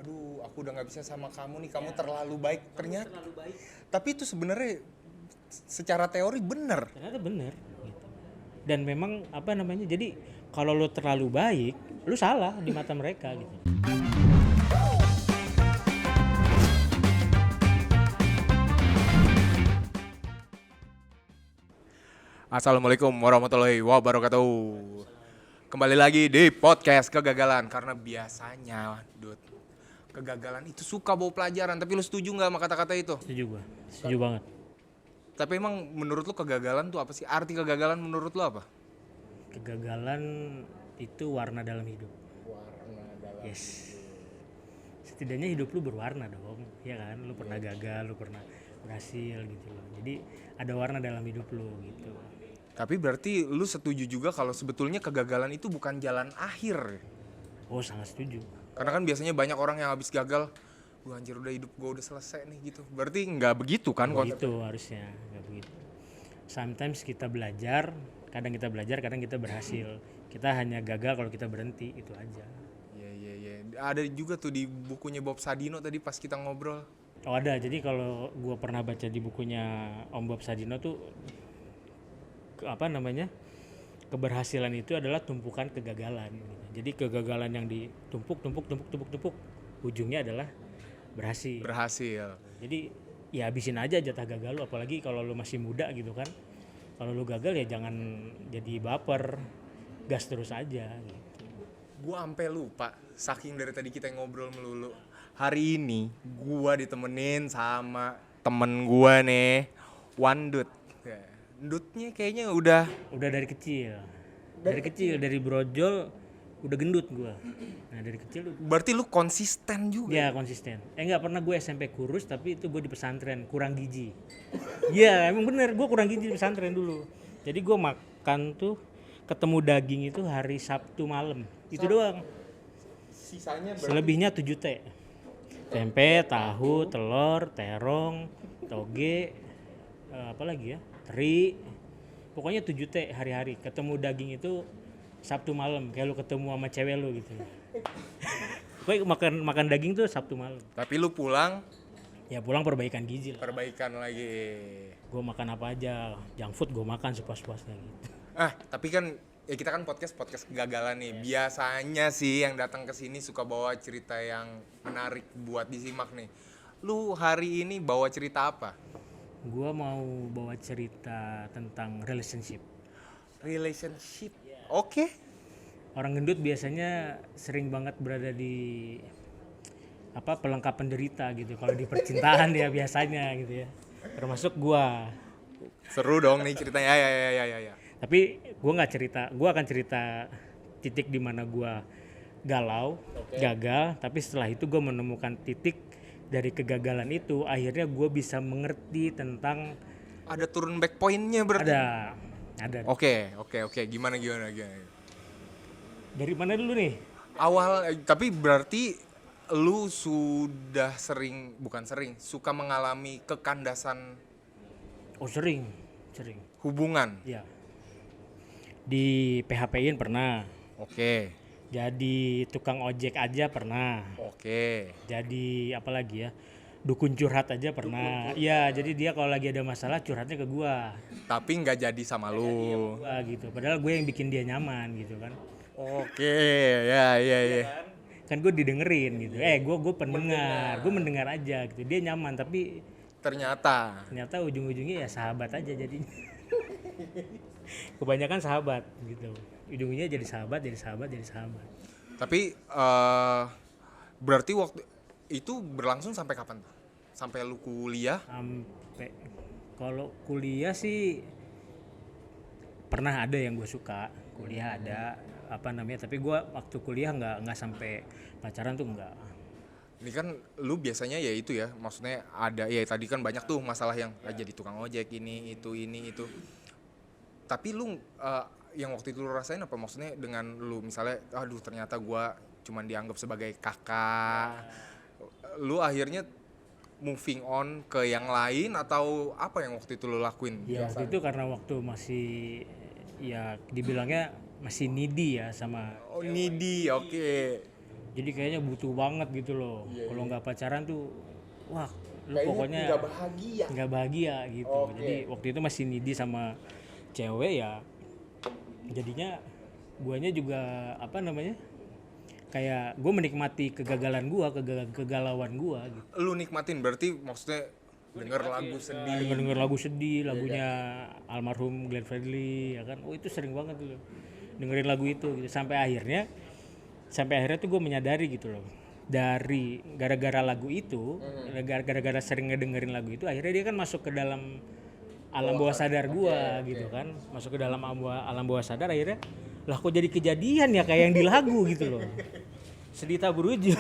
aduh aku udah nggak bisa sama kamu nih, kamu terlalu baik. Ternyata terlalu baik. tapi itu sebenarnya secara teori bener. Ternyata bener gitu. Dan memang apa namanya, jadi kalau lo terlalu baik lo salah di mata mereka gitu. Assalamualaikum warahmatullahi wabarakatuh. Kembali lagi di podcast Kegagalan. Karena biasanya kegagalan itu suka bawa pelajaran. Tapi lu setuju gak sama kata-kata itu? Setuju banget. Tapi emang menurut lu kegagalan tuh apa sih? Arti kegagalan menurut lu apa? Kegagalan itu warna dalam hidup. Warna dalam. Yes. Setidaknya hidup lu berwarna dong, ya kan? Lu pernah gagal, lu pernah berhasil gitu loh. Jadi ada warna dalam hidup lu gitu. Tapi berarti lu setuju juga kalau sebetulnya kegagalan itu bukan jalan akhir. Oh, sangat setuju. Karena kan biasanya banyak orang yang habis gagal, wah anjir udah hidup gue udah selesai nih gitu. Berarti nggak begitu kan konsepnya? Begitu harusnya, nggak begitu. Sometimes kita belajar, kadang kita berhasil. Kita hanya gagal kalau kita berhenti, itu aja. Iya. Ada juga tuh di bukunya Bob Sadino tadi pas kita ngobrol. Oh ada, jadi kalau gue pernah baca di bukunya Om Bob Sadino tuh keberhasilan itu adalah tumpukan kegagalan gitu. Jadi kegagalan yang ditumpuk, ujungnya adalah berhasil. Jadi ya habisin aja jatah gagal lu, apalagi kalau lu masih muda gitu kan. Kalau lu gagal ya jangan jadi baper, gas terus aja gitu. Gua ampe lupa, saking dari tadi kita ngobrol melulu. Hari ini gua ditemenin sama temen gua nih, Wandut. Dutnya kayaknya udah dari kecil. Dari brojol udah gendut gua. Nah, dari kecil berarti lu konsisten juga. ya konsisten. Enggak pernah gue SMP kurus, tapi itu gue di pesantren kurang gizi. Iya, emang bener gue kurang gizi di pesantren dulu. Jadi gue makan tuh ketemu daging itu hari Sabtu malam. Itu doang. Sisanya Selebihnya 7 T. Tempe, tahu, telur, terong, toge, apa lagi ya? Teri. Pokoknya 7 T hari-hari. Ketemu daging itu Sabtu malam, kayak lu ketemu sama cewek lu gitu. Pokoknya makan daging tuh Sabtu malam. Tapi lu pulang Ya pulang perbaikan gizi lah. perbaikan lagi. Gue makan apa aja, junk food gue makan sepuas-puasnya gitu. Tapi kan ya kita kan podcast kegagalan nih. Biasanya sih yang datang ke sini suka bawa cerita yang menarik buat disimak nih. Lu hari ini bawa cerita apa? Gue mau bawa cerita tentang relationship. Oke. Orang gendut biasanya sering banget berada di pelengkap penderita gitu. Kalau di percintaan ya biasanya gitu ya. Termasuk gue. Seru dong nih ceritanya. Ya. Tapi gue akan cerita titik di mana gue galau, gagal. Tapi setelah itu gue menemukan titik dari kegagalan itu. Akhirnya gue bisa mengerti tentang Ada turun back point-nya berarti. Ada. Oke. Gimana? Dari mana dulu nih? Tapi berarti lu sudah suka mengalami kekandasan Oh sering. hubungan. Ya. Di PHP-in pernah. Oke. Jadi tukang ojek aja pernah. Oke. Jadi apa lagi ya? Dukun curhat aja pernah. Iya, jadi dia kalau lagi ada masalah curhatnya ke gua. Tapi nggak jadi sama lu. Gitu. Padahal gue yang bikin dia nyaman gitu kan. Oke, ya. Kan gue didengerin gitu. Gue pendengar, gue mendengar aja gitu. Dia nyaman tapi Ternyata ujung-ujungnya ya sahabat aja jadinya. Kebanyakan sahabat gitu. Ujungnya jadi sahabat. Tapi berarti waktu itu berlangsung sampai kapan tuh? Sampai lu kuliah? Sampai kalau kuliah sih pernah ada yang gue suka. Kuliah ada tapi gue waktu kuliah nggak sampai pacaran tuh nggak. Ini kan lu biasanya ya itu ya, maksudnya ada ya tadi kan banyak tuh masalah yang jadi tukang ojek ini itu. Tapi lu yang waktu itu lu rasain apa? Maksudnya dengan lu misalnya aduh ternyata gua cuman dianggap sebagai kakak. Lu akhirnya moving on ke yang lain atau apa yang waktu itu lu lakuin? Ya waktu itu karena waktu masih ya dibilangnya masih needy ya sama needy, oke. Jadi kayaknya butuh banget gitu loh. Kalau nggak pacaran tuh, wah, lu Kayaknya pokoknya nggak bahagia gitu. Jadi waktu itu masih needy sama cewek ya. Jadinya guanya juga apa namanya? Kayak gue menikmati kegagalan gue, kegalauan gue gitu. Lu nikmatin berarti maksudnya denger lagu sedih. Denger lagu sedih, lagunya almarhum Glenn Fredly ya kan. Oh itu sering banget tuh dengerin lagu itu gitu. Sampai akhirnya tuh gue menyadari gitu loh. Dari gara-gara lagu itu, gara-gara sering ngedengerin lagu itu, akhirnya dia kan masuk ke dalam alam bawah sadar gue gitu kan. Masuk ke dalam alam bawah sadar, akhirnya lah kok jadi kejadian ya kayak yang di lagu gitu loh. Sedih tak berujung.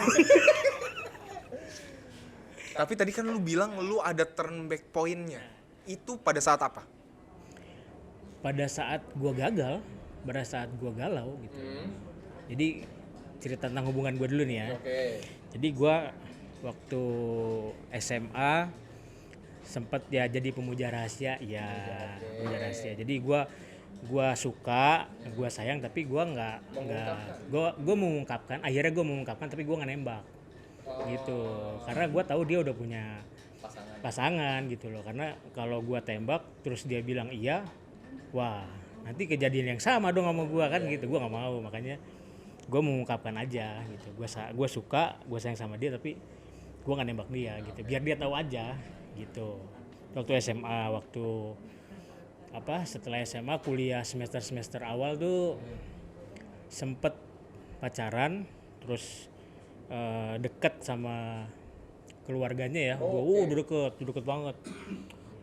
Tapi tadi kan lu bilang lu ada turn back point-nya. Itu pada saat apa? Pada saat gue gagal, pada saat gue galau gitu. Jadi cerita tentang hubungan gue dulu nih ya. Jadi gue waktu SMA sempet ya jadi pemuja rahasia ya. Pemuja rahasia. Jadi gue suka, gue sayang, tapi gue gue mengungkapkan, akhirnya gue mengungkapkan tapi gue nggak nembak gitu, karena gue tahu dia udah punya pasangan gitu loh. Karena kalau gue tembak terus dia bilang iya, wah nanti kejadian yang sama dong sama gue kan gitu, gue nggak mau. Makanya gue mengungkapkan aja gitu, gue suka, gue sayang sama dia, tapi gue nggak nembak dia gitu, biar dia tahu aja gitu. Waktu SMA, setelah SMA kuliah semester awal tuh sempet pacaran, terus deket sama keluarganya ya. Udah deket banget,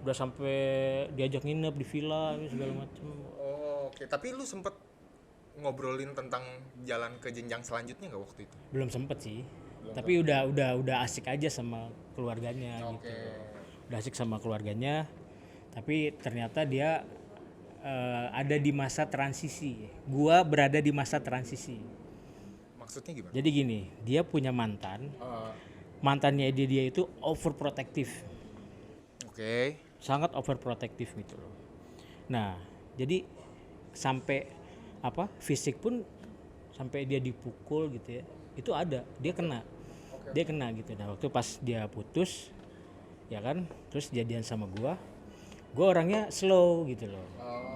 udah sampai diajak nginep di villa segala macem. Oke. Tapi lu sempet ngobrolin tentang jalan ke jenjang selanjutnya nggak waktu itu? Belum sempet sih, tapi udah asik aja sama keluarganya gitu. Udah asik sama keluarganya, tapi ternyata dia ada di masa transisi. Gua berada di masa transisi. Maksudnya gimana? Jadi gini, dia punya mantannya dia itu overprotective. Oke. Sangat overprotective gitu loh. Nah, jadi sampai fisik pun sampai dia dipukul gitu ya. Itu ada, dia kena. Dia kena gitu. Nah, waktu pas dia putus ya kan, terus jadian sama gua orangnya slow gitu loh.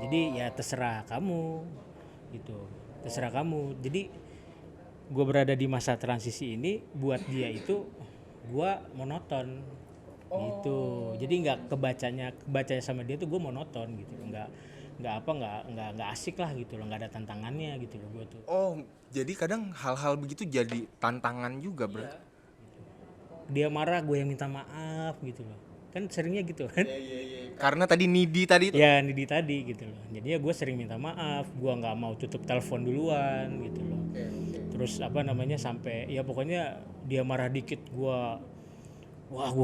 Jadi ya terserah kamu gitu. Terserah kamu. Jadi gue berada di masa transisi ini, buat dia itu gue monoton gitu. Jadi nggak kebacanya sama dia tuh gue monoton gitu, nggak asik lah gitu loh, nggak ada tantangannya gitu loh gue tuh. Jadi kadang hal-hal begitu jadi tantangan juga berarti. Dia marah, gue yang minta maaf gitu loh, kan seringnya gitu kan. Karena tadi needy tadi tuh. Ya needy tadi gitu loh. Jadi ya gue sering minta maaf, gue nggak mau tutup telepon duluan gitu loh. Terus sampai ya pokoknya dia marah dikit gue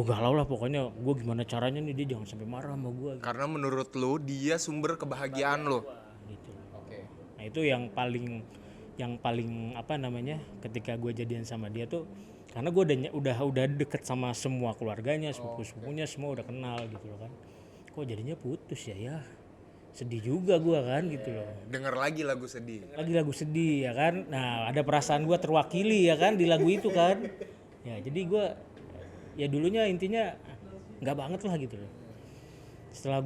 galau lah pokoknya. Gue gimana caranya nih dia jangan sampai marah sama gue gitu. Karena menurut lo dia sumber kebahagiaan lo gitu. Nah itu yang paling ketika gue jadian sama dia tuh, karena gue udah deket sama semua keluarganya, sepupu-sepupunya semua udah kenal gitu loh kan. Kok jadinya putus ya sedih juga gue kan gitu loh. Dengar lagi lagu sedih Ya kan. Nah ada perasaan gue terwakili ya kan di lagu itu kan. Ya jadi gue ya dulunya intinya nggak banget lah gitu loh. Setelah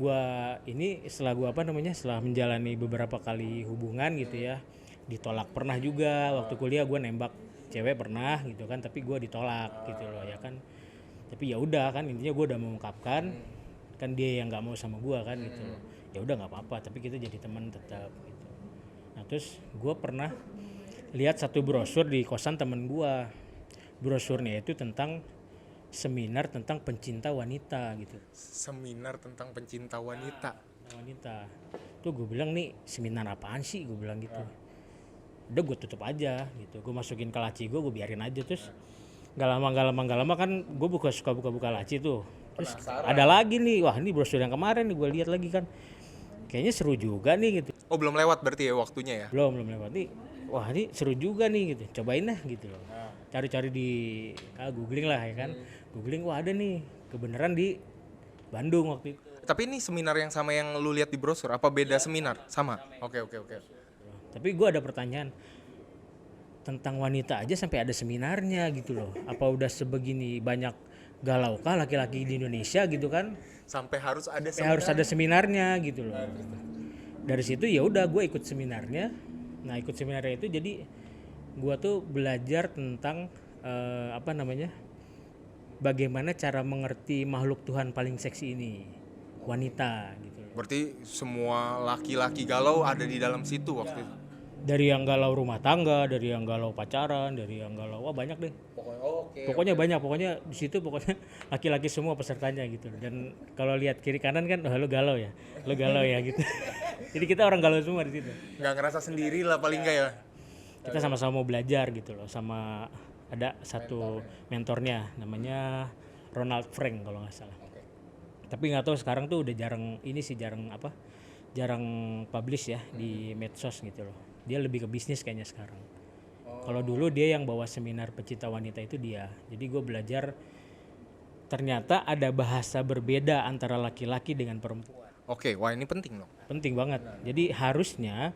menjalani beberapa kali hubungan gitu ya, ditolak pernah juga. Waktu kuliah gue nembak cewek pernah gitu kan, tapi gue ditolak gitu loh ya kan. Tapi ya udah kan, intinya gue udah mengungkapkan, kan dia yang nggak mau sama gue kan gitu. Ya udah nggak apa-apa, tapi kita jadi teman tetap gitu. Nah terus gue pernah lihat satu brosur di kosan temen gue. Brosurnya itu tentang seminar tentang pencinta wanita gitu. Seminar tentang pencinta wanita. Tuh gue bilang, nih seminar apaan sih, gue bilang gitu. Udah gue tutup aja gitu, gue masukin ke laci gue biarin aja. Terus gak lama kan gue suka buka laci tuh. Terus ada lagi nih, wah ini brosur yang kemarin nih gue lihat lagi kan, kayaknya seru juga nih gitu. Belum lewat berarti ya waktunya ya? Belum lewat nih. Wah ini seru juga nih gitu, cobain lah gitu loh. Cari-cari di googling lah ya kan. Googling, wah ada nih, kebenaran di Bandung waktu itu. Tapi ini seminar yang sama yang lu lihat di brosur, apa beda seminar? Sama? Oke. Tapi gue ada pertanyaan, tentang wanita aja sampai ada seminarnya gitu loh. Apa udah sebegini banyak galaukah laki-laki di Indonesia gitu kan? Sampai harus ada Harus ada seminarnya gitu loh. Dari situ ya udah gue ikut seminarnya. Nah ikut seminarnya itu jadi gue tuh belajar tentang bagaimana cara mengerti makhluk Tuhan paling seksi ini, wanita gitu. Berarti semua laki-laki galau ada di dalam situ waktu itu. Dari yang galau rumah tangga, dari yang galau pacaran, dari yang galau banyak deh. Pokoknya banyak, pokoknya di situ pokoknya laki-laki semua pesertanya gitu. Dan kalau lihat kiri kanan kan, lu galau ya gitu. Jadi kita orang galau semua di situ. Nggak ngerasa sendiri lah paling nggak ya. Kita sama-sama mau belajar gitu loh, sama ada satu mentornya namanya Ronald Frank kalau nggak salah. Tapi nggak tahu sekarang tuh udah jarang publish ya di medsos gitu loh. Dia lebih ke bisnis kayaknya sekarang. Kalau dulu dia yang bawa seminar pecinta wanita itu dia. Jadi gue belajar ternyata ada bahasa berbeda antara laki-laki dengan perempuan. Oke, wah ini penting dong. Penting banget. Jadi harusnya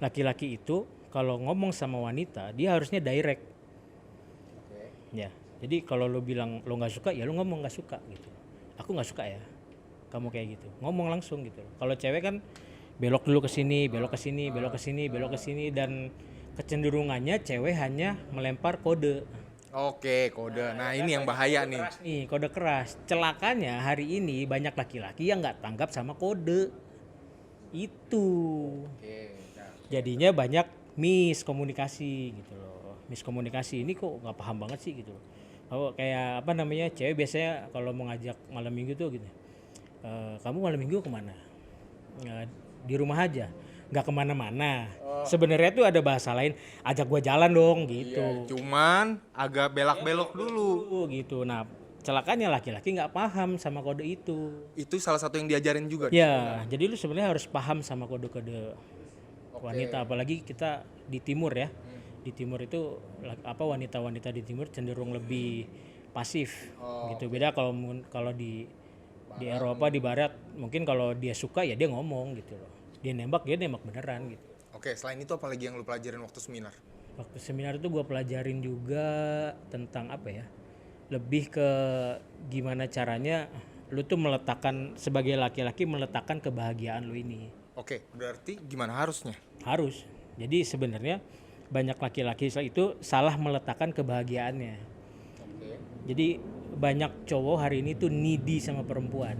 laki-laki itu kalau ngomong sama wanita dia harusnya direct. Ya. Jadi kalau lo bilang lo nggak suka ya lo ngomong nggak suka gitu. Aku nggak suka ya. Kamu kayak gitu. Ngomong langsung gitu. Kalau cewek kan belok dulu ke sini, belok ke sini, belok ke sini, belok ke sini dan kecenderungannya cewek hanya melempar kode. Oke, kode. Nah, ini yang bahaya nih. Nih, kode keras. Celakanya hari ini banyak laki-laki yang nggak tanggap sama kode. Itu. Jadinya banyak miskomunikasi gitu loh. Miskomunikasi ini kok nggak paham banget sih gitu loh. Oh, kayak cewek biasanya kalau mau ngajak malam minggu tuh gitu. Kamu malam minggu kemana? Di rumah aja, nggak kemana-mana. Sebenarnya tuh ada bahasa lain, ajak gua jalan dong gitu. Iya, cuman agak belak-belok dulu gitu. Nah celakanya laki-laki nggak paham sama kode itu. Itu salah satu yang diajarin juga. Ya, jadi lu sebenarnya harus paham sama kode-kode wanita, apalagi kita di timur ya. Di timur itu wanita-wanita di timur cenderung lebih pasif gitu. Beda kalau di Eropa, di barat mungkin kalau dia suka ya dia ngomong gitu loh. Dia nembak beneran gitu. Oke, selain itu apa lagi yang lu pelajarin waktu seminar? Waktu seminar itu gue pelajarin juga tentang lebih ke gimana caranya lu tuh sebagai laki-laki meletakkan kebahagiaan lu ini. Oke, berarti gimana harusnya? Harus. Jadi sebenarnya banyak laki-laki itu salah meletakkan kebahagiaannya. Jadi banyak cowok hari ini tuh needy sama perempuan.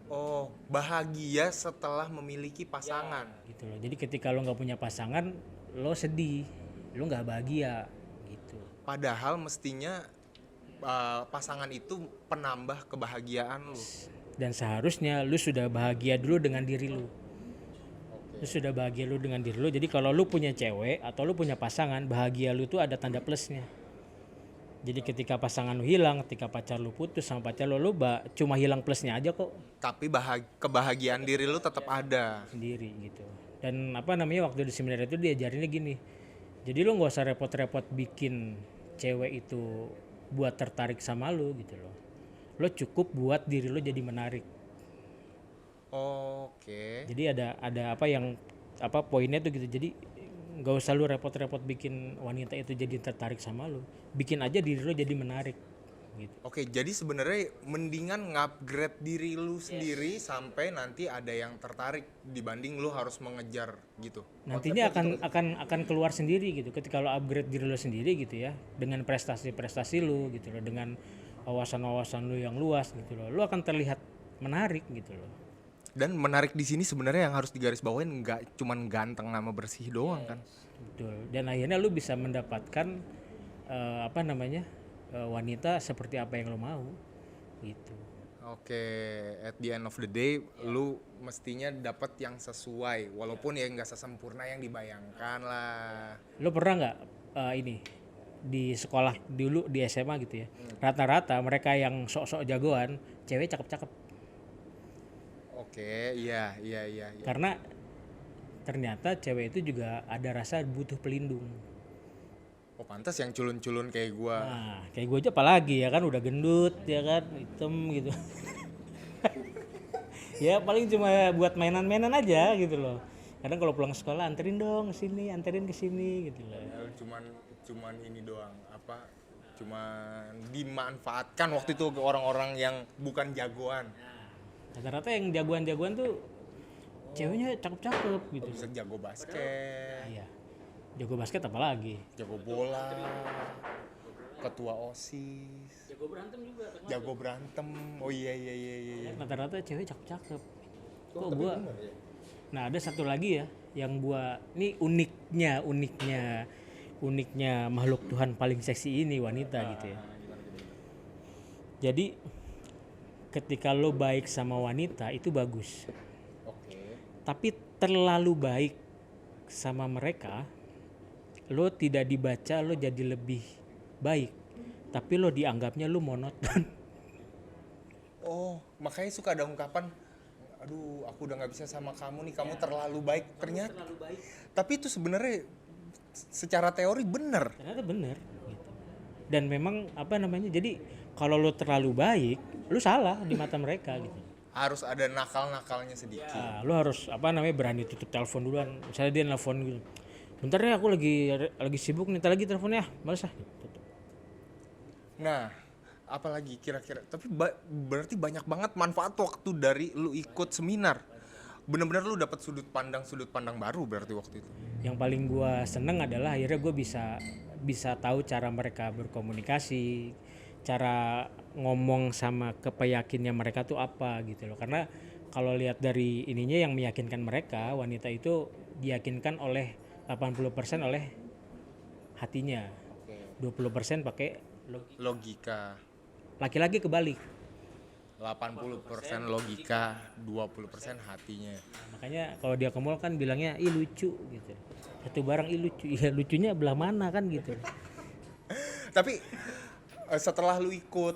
Oh, bahagia setelah memiliki pasangan. Ya, gitu loh. Jadi ketika lo nggak punya pasangan, lo sedih, lo nggak bahagia, gitu. Padahal mestinya pasangan itu penambah kebahagiaan lo. Dan seharusnya lo sudah bahagia dulu dengan diri lo. Lo sudah bahagia lo dengan diri lo. Jadi kalau lo punya cewek atau lo punya pasangan, bahagia lo tuh ada tanda plusnya. Jadi ketika pasangan lu hilang, ketika pacar lu putus sama pacar lu cuma hilang plusnya aja kok. Tapi kebahagiaan diri lu tetap ada. Sendiri gitu. Dan waktu di seminar itu diajarinnya gini. Jadi lu nggak usah repot-repot bikin cewek itu buat tertarik sama lu gitu loh. Lo cukup buat diri lu jadi menarik. Oke. Jadi ada poinnya tuh gitu. Jadi nggak usah lu repot-repot bikin wanita itu jadi tertarik sama lu, bikin aja diri lu jadi menarik gitu. Oke, jadi sebenarnya mendingan ngupgrade diri lu sendiri sampai nanti ada yang tertarik dibanding lu harus mengejar gitu. Nantinya akan keluar sendiri gitu ketika lu upgrade diri lu sendiri gitu ya, dengan prestasi-prestasi lu gitu loh, dengan wawasan-wawasan lu yang luas gitu loh, lu akan terlihat menarik gitu loh. Dan menarik di sini sebenarnya yang harus digarisbawahin nggak cuman ganteng sama bersih doang kan. Betul. Dan akhirnya lu bisa mendapatkan wanita seperti apa yang lu mau gitu. Oke, at the end of the day lu mestinya dapat yang sesuai walaupun ya nggak sesempurna yang dibayangkan lah. Lu pernah nggak di sekolah dulu di SMA gitu ya, rata-rata mereka yang sok-sok jagoan cewek cakep-cakep. Oke, iya. Karena ternyata cewek itu juga ada rasa butuh pelindung. Oh, pantas yang culun-culun kayak gua. Nah, kayak gua aja apalagi ya kan udah gendut ya kan, hitam gitu. Ya paling cuma buat mainan-mainan aja gitu loh. Kadang kalau pulang sekolah anterin dong ke sini, anterin ke sini gitu loh. Ya, cuman ini doang apa, cuman dimanfaatkan waktu itu ke orang-orang yang bukan jagoan. Rata-rata yang jagoan-jagoan tuh ceweknya cakep-cakep gitu. Bisa jago basket, Iya. Jago basket apalagi? jago bola, ketua OSIS, Jago berantem juga. jago berantem. Oh iya. Rata-rata cewek cakep-cakep. Kok gua Nah, ada satu lagi ya yang gua ini uniknya makhluk Tuhan paling seksi ini wanita gitu ya. Jadi ketika lo baik sama wanita itu bagus. Oke. Tapi terlalu baik sama mereka, lo tidak dibaca lo jadi lebih baik, tapi lo dianggapnya lo monoton. Oh, makanya suka ada ungkapan, aduh aku udah nggak bisa sama kamu nih, kamu terlalu baik. Ternyata Terlalu baik. tapi itu sebenarnya secara teori bener. Ternyata bener gitu. Dan memang apa namanya, jadi kalau lo terlalu baik lo salah di mata mereka gitu. Harus ada nakal-nakalnya sedikit. Nah, lo harus apa namanya berani tutup telepon duluan. Misalnya dia nelfon gitu, bentar ya aku lagi sibuk nih, ntar lagi teleponnya, males ah. Tutup. Nah, apalagi kira-kira, tapi berarti banyak banget manfaat waktu dari lu ikut seminar. Bener-bener lu dapat sudut pandang baru berarti waktu itu. Yang paling gua seneng adalah akhirnya gue bisa tahu cara mereka berkomunikasi, cara ngomong sama kepeyakinnya mereka tuh apa gitu loh. Karena kalau lihat dari ininya, yang meyakinkan mereka, wanita itu diyakinkan oleh 80% oleh hatinya, 20% pakai Logika. laki-laki kebalik. 80% logika, 20% hatinya. Makanya kalau dia ke mall kan bilangnya ih lucu gitu. Satu barang ih lucu, ya lucunya belah mana kan gitu. Tapi setelah lu ikut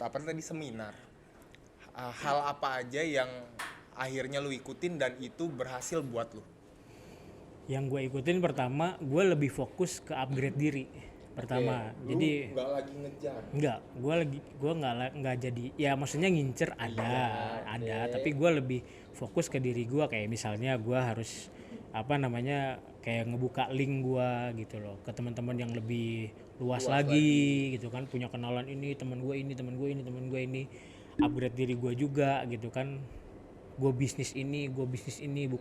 apa tadi seminar, hal apa aja yang akhirnya lu ikutin dan itu berhasil buat lu? Yang gue ikutin pertama, gue lebih fokus ke upgrade diri pertama. Jadi nggak lagi ngejar. gue nggak jadi, ya maksudnya ngincer ada, tapi gue lebih fokus ke diri gue. Kayak misalnya gue harus apa namanya, kayak ngebuka link gue gitu loh ke teman-teman yang lebih luas lagi gitu kan, punya kenalan ini teman gue ini, upgrade diri gue juga gitu kan. Gue bisnis ini, buka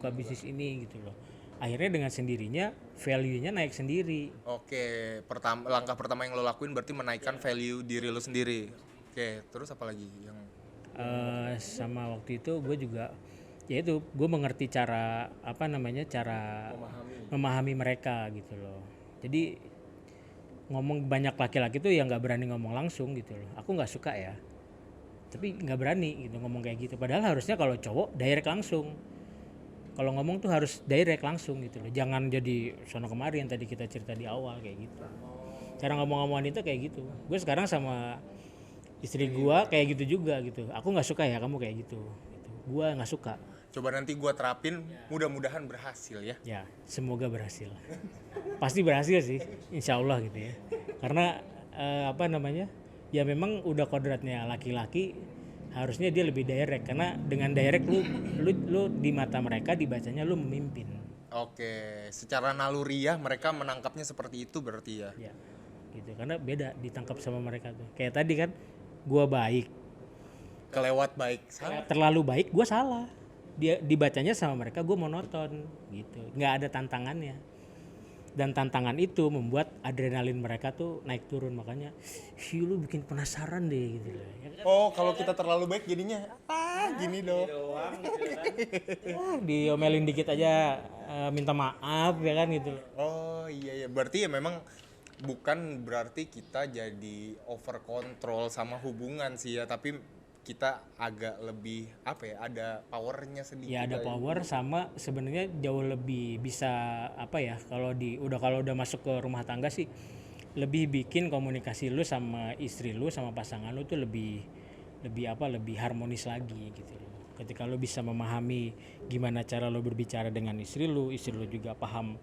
bisnis ini gitu loh. Akhirnya dengan sendirinya value-nya naik sendiri. Oke, langkah pertama yang lo lakuin berarti menaikkan value diri lo sendiri. Oke, terus apa lagi yang sama waktu itu gue juga, yaitu gue mengerti cara apa namanya, cara memahami mereka gitu loh. Jadi ngomong banyak laki-laki tuh yang nggak berani ngomong langsung gitu loh. Aku nggak suka ya, tapi nggak berani gitu ngomong kayak gitu. Padahal harusnya kalau cowok direct langsung. Kalau ngomong tuh harus direct langsung gitu loh. Jangan jadi sono kemari yang tadi kita cerita di awal kayak gitu. Cara ngomong-ngomong wanita kayak gitu. Gue sekarang sama istri gue kayak gitu juga gitu. Aku nggak suka ya kamu kayak gitu. Gue nggak suka. coba nanti gue terapin, mudah-mudahan berhasil ya. Ya, semoga berhasil. Pasti berhasil sih, insya Allah gitu ya. Karena apa namanya, ya memang udah kodratnya laki-laki, harusnya dia lebih direct. Karena dengan direct lu di mata mereka dibacanya lu memimpin. Oke, secara naluriah mereka menangkapnya seperti itu berarti ya. Ya, gitu. Karena beda ditangkap sama mereka tuh. Kayak tadi kan, gua baik. Kelewat baik. Terlalu baik, gua salah. Dia dibacanya sama mereka gua monoton gitu. Nggak ada tantangannya. Dan tantangan itu membuat adrenalin mereka tuh naik turun, makanya lu bikin penasaran deh gitu loh. Oh, kalau kita terlalu baik jadinya gini dong. Diomelin dikit aja minta maaf ya kan gitu. Oh iya, berarti ya memang bukan berarti kita jadi over control sama hubungan sih ya, tapi kita agak lebih apa ya, ada powernya sedikit. Ya ada power, sama sebenarnya jauh lebih bisa apa ya, kalau udah masuk ke rumah tangga sih lebih bikin komunikasi lu sama istri lu sama pasangan lu tuh lebih harmonis lagi gitu loh. Ketika lu bisa memahami gimana cara lu berbicara dengan istri lu juga paham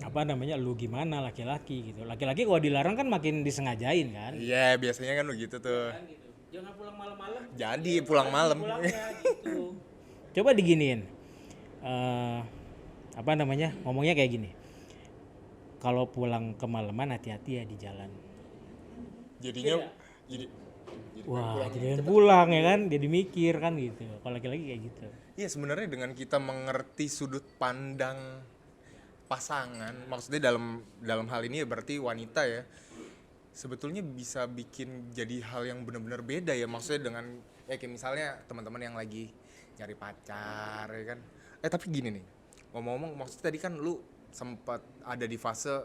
apa namanya lu gimana laki-laki gitu. Laki-laki kalau dilarang kan makin disengajain kan. Iya, biasanya kan begitu tuh. Jangan pulang malam-malam. Jadi pulang malam. Gitu. Coba diginiin. Apa namanya? Ngomongnya kayak gini. kalau pulang kemalaman hati-hati ya di jalan. Jadinya Wah, jadi pulang ya kan, jadi mikir kan gitu. Kalau laki-laki kayak gitu. Iya, sebenarnya dengan kita mengerti sudut pandang pasangan, maksudnya dalam hal ini ya berarti wanita ya, sebetulnya bisa bikin jadi hal yang benar-benar beda ya. Maksudnya dengan kayak misalnya teman-teman yang lagi nyari pacar ya kan. Tapi gini nih, ngomong-ngomong, maksudnya tadi kan lu sempat ada di fase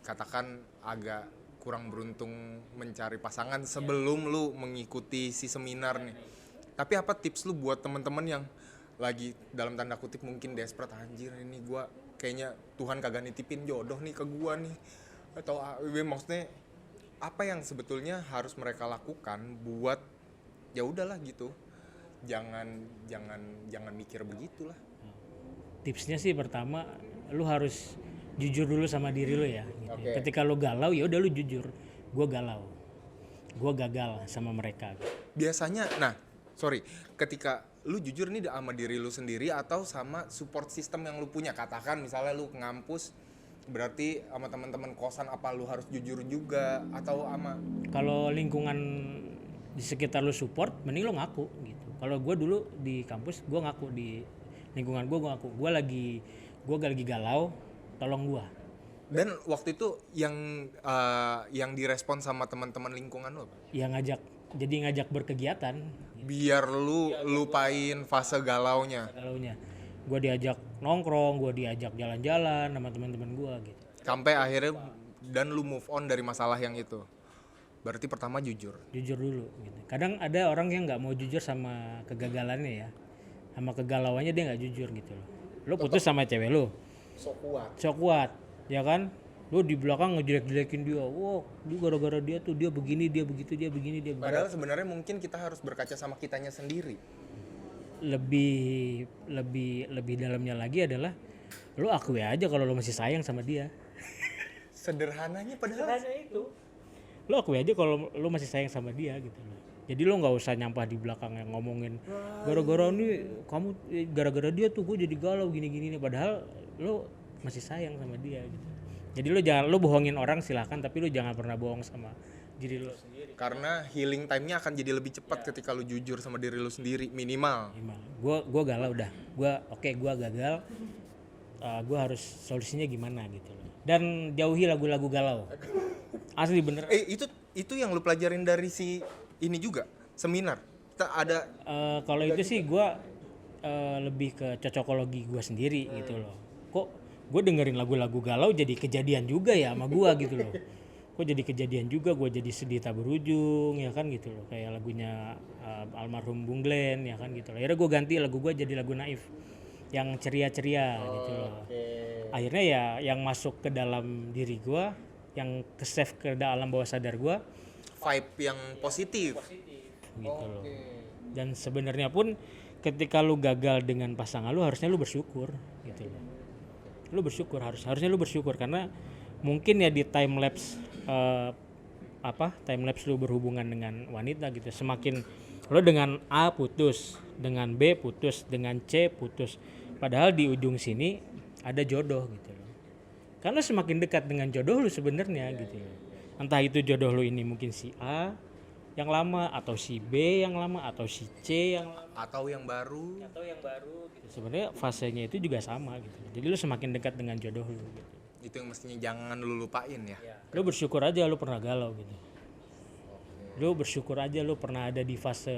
katakan agak kurang beruntung mencari pasangan sebelum lu mengikuti si seminar nih. Tapi apa tips lu buat teman-teman yang lagi dalam tanda kutip mungkin desperate, anjir ini gua kayaknya Tuhan kagak nitipin jodoh nih ke gua nih, atau maksudnya apa yang sebetulnya harus mereka lakukan buat ya udahlah gitu, jangan mikir begitulah. Tipsnya sih pertama lu harus jujur dulu sama diri lu ya gitu. Okay. Ketika lu galau ya udah lu jujur, gue galau, gue gagal sama mereka. Biasanya ketika lu jujur nih sama diri lu sendiri atau sama support system yang lu punya, katakan misalnya lu ngampus berarti sama teman-teman kosan, apa lu harus jujur juga atau sama kalau lingkungan di sekitar lu support, mending lu ngaku gitu. Kalau gue dulu di kampus gue ngaku, di lingkungan gue ngaku gue lagi galau, tolong gua. Dan waktu itu yang direspon sama teman-teman lingkungan lo apa? Yang ngajak berkegiatan. Biar lu lupain fase galaunya. Gua diajak nongkrong, gua diajak jalan-jalan sama teman-teman gua gitu. Sampai akhirnya dan lu move on dari masalah yang itu. Berarti pertama jujur. Jujur dulu gitu. Kadang ada orang yang nggak mau jujur sama kegagalannya ya. Sama kegalauannya dia nggak jujur gitu loh. Lu putus sama cewek lu. So kuat, ya kan? Lu di belakang ngejelek-jelekin dia. Wow, dia gara-gara dia tuh dia begini, dia begitu, dia begini, dia begitu. Padahal sebenarnya mungkin kita harus berkaca sama kitanya sendiri. Lebih dalamnya lagi adalah lu akui aja kalau lu masih sayang sama dia. Sederhananya padahal itu. Lu akui aja kalau lu masih sayang sama dia gitu loh. Jadi lo nggak usah nyampah di belakang yang ngomongin gara-gara dia tuh gue jadi galau gini-gini nih, padahal lo masih sayang sama dia gitu. Jadi lo bohongin orang silahkan, tapi lo jangan pernah bohong sama diri lo sendiri. Karena healing time-nya akan jadi lebih cepat ketika lo jujur sama diri lo sendiri, minimal. Gue galau dah, gue gagal, gue harus solusinya gimana gitu loh. Dan jauhi lagu-lagu galau. Asli bener. Itu yang lo pelajarin dari si ini juga seminar ada kalau itu sih gue lebih ke cocokologi gue sendiri gitu loh. Kok gue dengerin lagu-lagu galau jadi kejadian juga ya sama gue gitu loh. Kok jadi kejadian juga, gue jadi sedih tak berujung ya kan gitu loh, kayak lagunya almarhum Bung Glenn ya kan gitu loh. Akhirnya gue ganti lagu gue jadi lagu Naif yang ceria-ceria gitu loh. Akhirnya ya yang masuk ke dalam diri gue, yang ke save ke dalam bawah sadar gue, vibe yang positif gitu loh. Dan sebenarnya pun ketika lu gagal dengan pasangan lu, harusnya lu bersyukur gitu loh. Lu bersyukur, harusnya lu bersyukur karena mungkin ya di time lapse lu berhubungan dengan wanita gitu, semakin lu dengan A putus, dengan B putus, dengan C putus, padahal di ujung sini ada jodoh gitu loh. Karena semakin dekat dengan jodoh lu sebenarnya gitu loh. Entah itu jodoh lu ini mungkin si A yang lama, atau si B yang lama, atau si C yang lama, atau yang baru gitu. Sebenarnya fasenya itu juga sama gitu. Jadi lu semakin dekat dengan jodoh lu gitu. Itu yang mestinya jangan lu lupain ya. Lu bersyukur aja lu pernah galau gitu. Lu bersyukur aja lu pernah ada di fase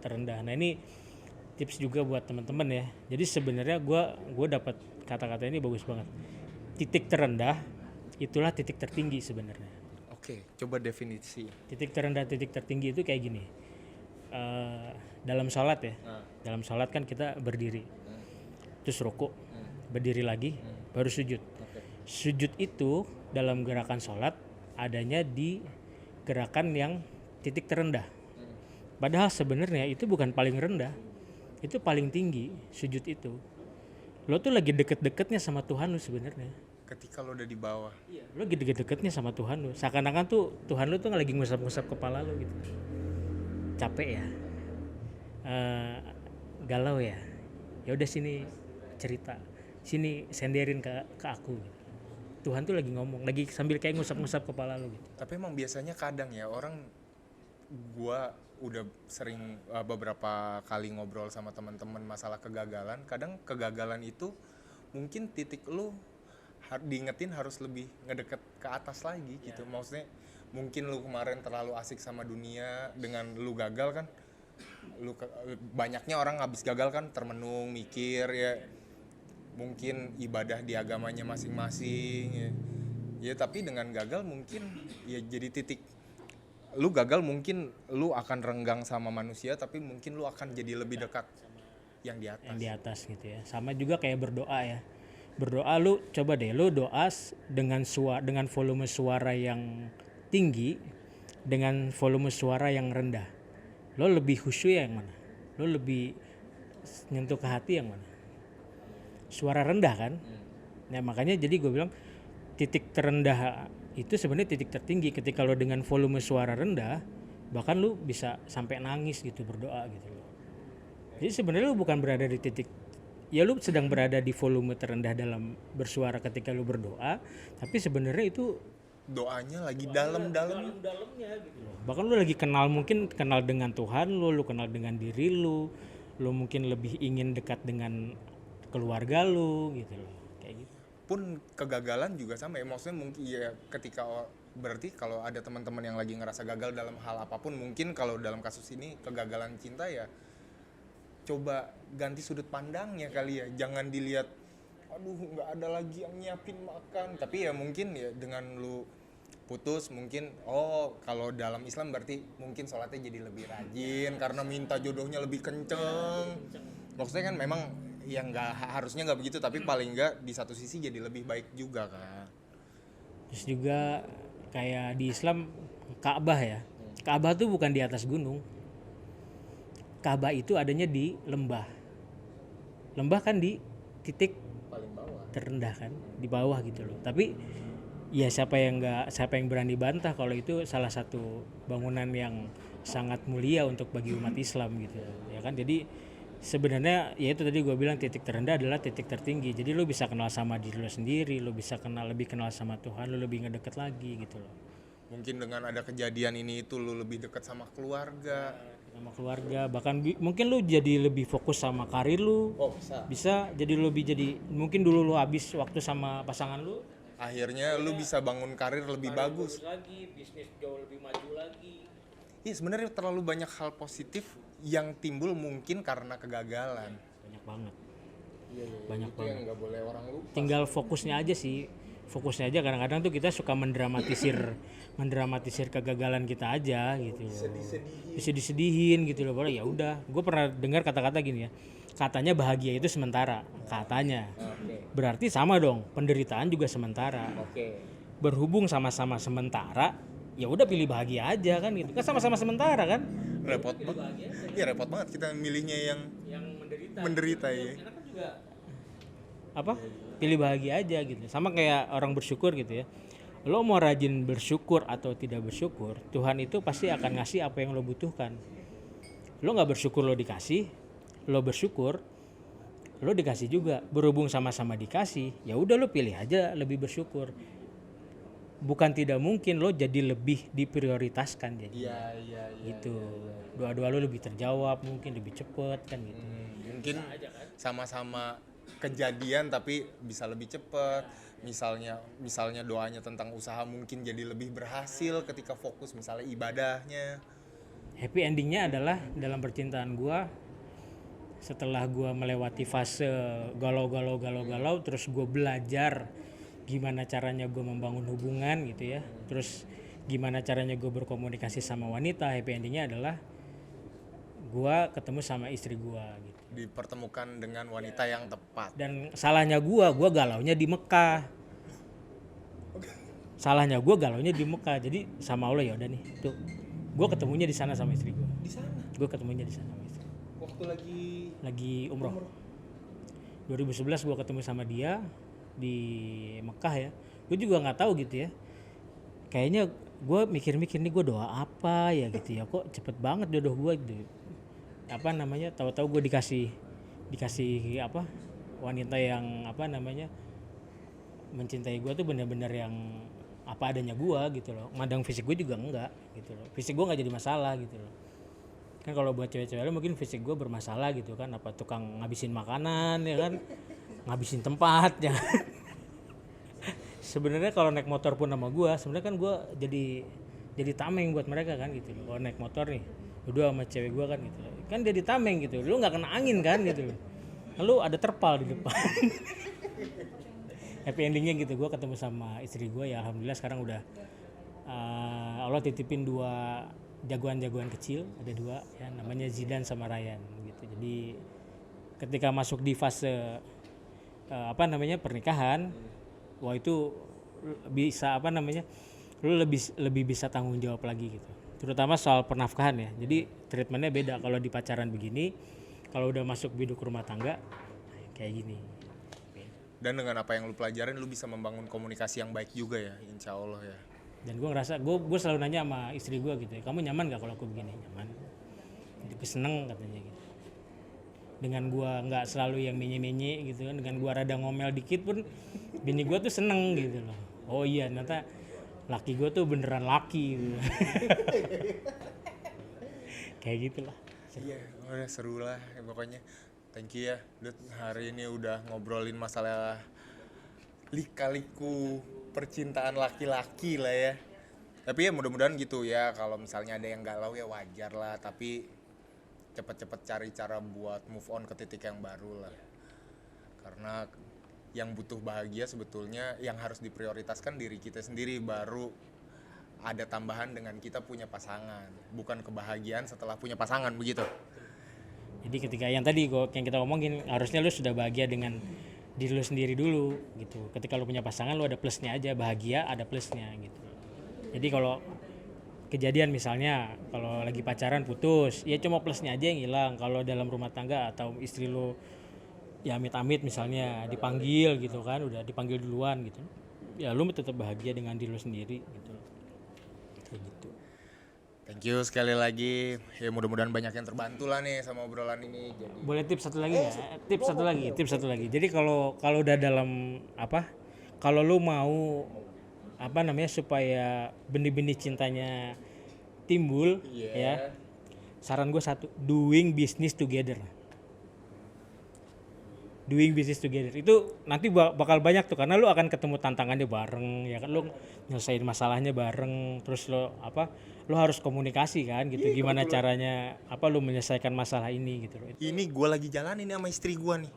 terendah. Nah ini tips juga buat teman-teman ya. Jadi sebenarnya gue dapat kata-kata ini bagus banget. Titik terendah itulah titik tertinggi sebenarnya. Oke, coba definisi. Titik terendah, titik tertinggi itu kayak gini. Dalam sholat ya, dalam sholat kan kita berdiri, terus rukuk, berdiri lagi, baru sujud. Sujud itu dalam gerakan sholat adanya di gerakan yang titik terendah. Padahal sebenarnya itu bukan paling rendah, itu paling tinggi. Sujud itu, lo tuh lagi deket-deketnya sama Tuhan lo sebenarnya. Ketika lo udah di bawah, lo lagi deket-deketnya sama Tuhan lo, seakan-akan tuh Tuhan lo tuh lagi ngusap-ngusap kepala lo gitu. Capek ya, galau ya, ya udah sini cerita, sini senderin ke aku gitu. Tuhan tuh lagi ngomong, lagi sambil kayak ngusap-ngusap kepala lu gitu. Tapi emang biasanya kadang ya orang, gua udah sering beberapa kali ngobrol sama teman-teman masalah kegagalan. Kadang kegagalan itu mungkin titik lu diingetin harus lebih ngedeket ke atas lagi gitu. Maksudnya mungkin lu kemarin terlalu asik sama dunia, dengan lu gagal kan, banyaknya orang habis gagal kan termenung, mikir ya, mungkin ibadah di agamanya masing-masing ya. Ya tapi dengan gagal mungkin ya jadi titik lu gagal, mungkin lu akan renggang sama manusia, tapi mungkin lu akan jadi lebih dekat yang di atas. Yang di atas gitu ya. Sama juga kayak berdoa ya. Berdoa lu coba deh lu doa dengan volume suara yang tinggi dengan volume suara yang rendah. Lo lebih khusyuk yang mana? Lo lebih nyentuh ke hati yang mana? Suara rendah kan? Nah makanya jadi gue bilang titik terendah itu sebenarnya titik tertinggi ketika lo dengan volume suara rendah, bahkan lo bisa sampai nangis gitu berdoa gitu loh. Jadi sebenarnya lo bukan berada di titik, ya lo sedang berada di volume terendah dalam bersuara ketika lo berdoa, tapi sebenarnya itu doanya lagi dalam-dalamnya gitu loh. Bahkan lo lagi mungkin kenal dengan Tuhan lo kenal dengan diri lo mungkin lebih ingin dekat dengan keluarga lo gitu loh. Pun kegagalan juga sama ya, maksudnya mungkin ya ketika berarti kalau ada teman-teman yang lagi ngerasa gagal dalam hal apapun, mungkin kalau dalam kasus ini kegagalan cinta ya coba ganti sudut pandangnya kali ya, jangan dilihat aduh nggak ada lagi yang nyiapin makan, tapi ya mungkin ya dengan lu putus mungkin kalau dalam Islam berarti mungkin sholatnya jadi lebih rajin karena minta jodohnya lebih kenceng. Maksudnya kan memang ya harusnya nggak begitu, tapi paling nggak di satu sisi jadi lebih baik juga kan. Terus juga kayak di Islam Ka'bah ya, Ka'bah tuh bukan di atas gunung. Ka'bah itu adanya di lembah kan di titik paling bawah terendah kan, di bawah gitu loh. Tapi ya siapa yang berani bantah kalau itu salah satu bangunan yang sangat mulia untuk bagi umat Islam gitu ya kan. Jadi sebenarnya ya itu tadi gue bilang titik terendah adalah titik tertinggi. Jadi lo bisa kenal sama diri lo sendiri, lo bisa lebih kenal sama Tuhan, lo lebih ngedeket lagi gitu loh. Mungkin dengan ada kejadian ini itu lo lebih dekat sama keluarga, bahkan mungkin lo jadi lebih fokus sama karir lo. Bisa jadi mungkin dulu lo habis waktu sama pasangan lo, akhirnya lo bisa bangun karir lebih bagus lagi, bisnis jauh lebih maju lagi. Iya sebenarnya terlalu banyak hal positif yang timbul mungkin karena kegagalan. Banyak banget. Banyak itu banget. Yang nggak boleh orang lupa. Tinggal fokusnya aja kadang-kadang tuh kita suka mendramatisir kegagalan kita aja gitu. Bisa disedihin gitu loh. Ya udah, gue pernah dengar kata-kata gini ya. Katanya bahagia itu sementara, katanya. Berarti sama dong, penderitaan juga sementara. Berhubung sama-sama sementara, ya udah pilih bahagia aja kan gitu. Kan sama-sama sementara kan? Repot banget. Iya repot banget kita milihnya yang menderita ya. Enak kan juga pilih bahagia aja gitu. Sama kayak orang bersyukur gitu ya. Lo mau rajin bersyukur atau tidak bersyukur, Tuhan itu pasti akan ngasih apa yang lo butuhkan. Lo nggak bersyukur lo dikasih, lo bersyukur lo dikasih juga. Berhubung sama-sama dikasih, ya udah lo pilih aja lebih bersyukur. Bukan tidak mungkin lo jadi lebih diprioritaskan jadi. Iya. Gitu. Doa-doa lo lebih terjawab, mungkin lebih cepet kan gitu. Mungkin sama-sama kejadian tapi bisa lebih cepet. Misalnya doanya tentang usaha mungkin jadi lebih berhasil ketika fokus misalnya ibadahnya. Happy endingnya adalah dalam percintaan gue, setelah gue melewati fase galau, terus gue belajar gimana caranya gue membangun hubungan gitu ya, terus gimana caranya gue berkomunikasi sama wanita. Happy endingnya adalah gue ketemu sama istri gue gitu. Dipertemukan dengan wanita yang tepat. Dan salahnya gue galaunya di Mekah. Jadi sama Allah ya udah nih tuh, gue ketemunya di sana sama istri gue. Di sana? Gue ketemunya di sana sama istri. Waktu lagi umroh. 2011 gue ketemu sama dia di Mekah ya. Gue juga nggak tahu gitu ya. Kayaknya gue mikir-mikir nih gue doa apa ya gitu ya. Kok cepet banget jodoh gue gitu. Tahu-tahu gue dikasih wanita yang mencintai gue tuh bener-bener yang apa adanya gue gitu loh. Mandang fisik gue juga enggak gitu loh. Fisik gue nggak jadi masalah gitu loh. Kan kalau buat cewek-cewek mungkin fisik gue bermasalah gitu kan, apa tukang ngabisin makanan ya kan, ngabisin tempat ya. Sebenarnya kalau naik motor pun sama gue, sebenarnya kan gue jadi tameng buat mereka kan gitu loh. Kalau naik motor nih, udah sama cewek gue kan gitu loh. Kan jadi tameng gitu, lu nggak kena angin kan gitu loh. Lalu ada terpal di depan. Happy endingnya gitu, gue ketemu sama istri gue ya alhamdulillah sekarang udah Allah titipin 2 jagoan-jagoan kecil, ada 2 ya namanya Zidan sama Ryan gitu. Jadi ketika masuk di fase pernikahan, wah itu bisa lu lebih bisa tanggung jawab lagi gitu. Terutama soal pernafkahan ya. Jadi treatmentnya beda kalau di pacaran begini, kalau udah masuk biduk rumah tangga kayak gini. Dan dengan apa yang lu pelajarin lu bisa membangun komunikasi yang baik juga ya, insya Allah ya. Dan gue ngerasa gue selalu nanya sama istri gue gitu ya, kamu nyaman gak kalau aku begini? Nyaman. Jadi gue seneng katanya gitu. Dengan gue nggak selalu yang menye-menye gitu kan, dengan gue rada ngomel dikit pun bini gue tuh seneng gitu loh. Oh iya ternyata laki gue tuh beneran laki gitu. Kayak gitulah. Iya, udah seru lah ya, pokoknya. Thank you ya, Dut. Hari ini udah ngobrolin masalah lika-liku percintaan laki-laki lah ya. Tapi ya mudah-mudahan gitu ya, kalau misalnya ada yang galau ya wajar lah. Tapi cepet-cepet cari cara buat move on ke titik yang baru lah. Karena yang butuh bahagia sebetulnya yang harus diprioritaskan diri kita sendiri, baru ada tambahan dengan kita punya pasangan. Bukan kebahagiaan setelah punya pasangan, begitu. Jadi ketika yang tadi yang kita omongin, harusnya lu sudah bahagia dengan diri lu sendiri dulu gitu. Ketika lu punya pasangan, lu ada plusnya aja, bahagia ada plusnya gitu. Jadi kalau kejadian misalnya kalau lagi pacaran putus, ya cuma plusnya aja yang hilang. Kalau dalam rumah tangga atau istri lu ya amit-amit misalnya dipanggil gitu kan, udah dipanggil duluan gitu, ya lu tetap bahagia dengan diri lu sendiri gitu. Kayak gitu. Thank you sekali lagi. Ya mudah-mudahan banyak yang terbantu lah nih sama obrolan ini. Jadi boleh tips satu lagi ya? Tips satu lagi. Jadi kalau udah dalam kalau lu mau supaya benih-benih cintanya timbul, ya. Saran gue satu, doing business together. Doing business together itu nanti bakal banyak tuh, karena lu akan ketemu tantangannya bareng ya kan, lu nyelesain masalahnya bareng, terus lu harus komunikasi kan gitu, gimana caranya lu menyelesaikan masalah ini gitu loh. Ini gue lagi jalanin sama istri gue nih,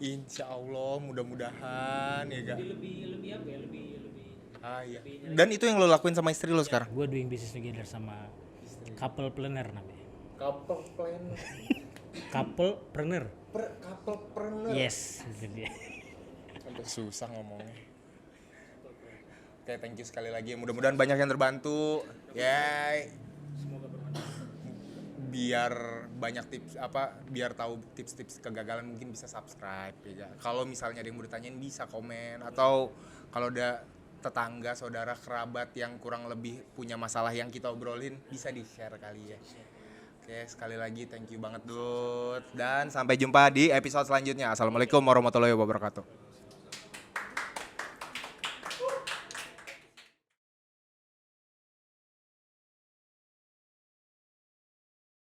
insya Allah mudah-mudahan ya gak. Lebih iya. Dan itu yang lo lakuin sama istri lo sekarang? Gue doing business together sama couple planner namanya. Couple planner. Couple planner. Couple planner. Yes, itu dia. Sampai susah ngomongnya. Oke, thank you sekali lagi. Mudah-mudahan banyak yang terbantu. Ya. Semoga bermanfaat. Biar banyak tips biar tahu tips-tips kegagalan mungkin bisa subscribe ya. Kalau misalnya ada yang mau ditanyain bisa komen, atau kalau ada tetangga, saudara, kerabat yang kurang lebih punya masalah yang kita obrolin bisa di-share kali ya. Oke, sekali lagi thank you banget Dut. Dan sampai jumpa di episode selanjutnya. Assalamualaikum warahmatullahi wabarakatuh.